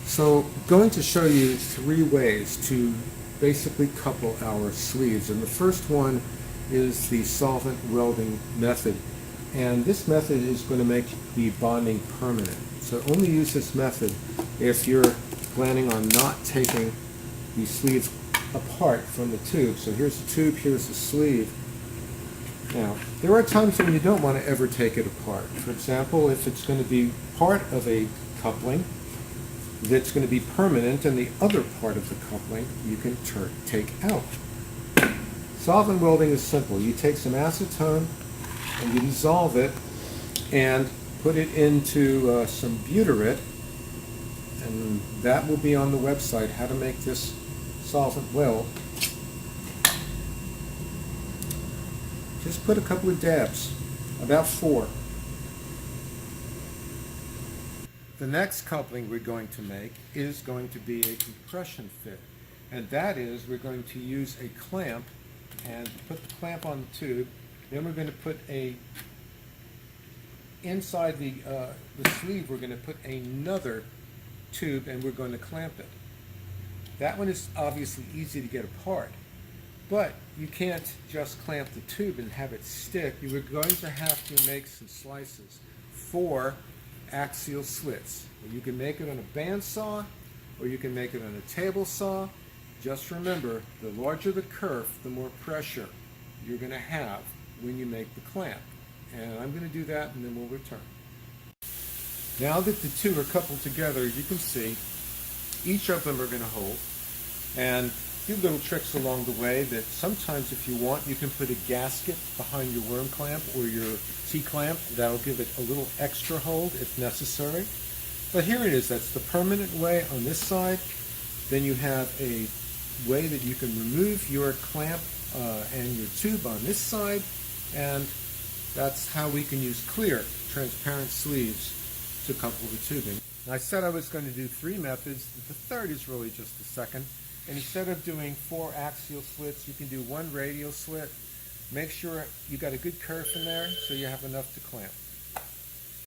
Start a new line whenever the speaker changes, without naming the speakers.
So I'm going to show you three ways to basically couple our sleeves. And the first one is the solvent welding method. And this method is going to make the bonding permanent. So only use this method if you're planning on not taking the sleeves apart from the tube. So here's the tube, here's the sleeve. Now, there are times when you don't want to ever take it apart. For example, if it's going to be part of a coupling that's going to be permanent and the other part of the coupling you can take out. Solvent welding is simple. You take some acetone and you dissolve it and put it into some butyrate, and that will be on the website, how to make this solvent weld. Just put a couple of dabs, about 4. The next coupling we're going to make is going to be a compression fit. And that is, we're going to use a clamp and put the clamp on the tube. Then we're going to put inside the sleeve, we're going to put another tube and we're going to clamp it. That one is obviously easy to get apart. But you can't just clamp the tube and have it stick. You are going to have to make some slices for axial slits. You can make it on a bandsaw or you can make it on a table saw. Just remember, the larger the kerf, the more pressure you're going to have when you make the clamp. And I'm going to do that and then we'll return. Now that the two are coupled together, as you can see, each of them are going to hold. And a few little tricks along the way that sometimes if you want, you can put a gasket behind your worm clamp or your T-clamp. That'll give it a little extra hold if necessary. But here it is. That's the permanent way on this side. Then you have a way that you can remove your clamp and your tube on this side. And that's how we can use clear, transparent sleeves to couple the tubing. And I said I was going to do 3 methods. The third is really just the second. And instead of doing 4 axial slits, you can do 1 radial slit. Make sure you got a good kerf in there so you have enough to clamp.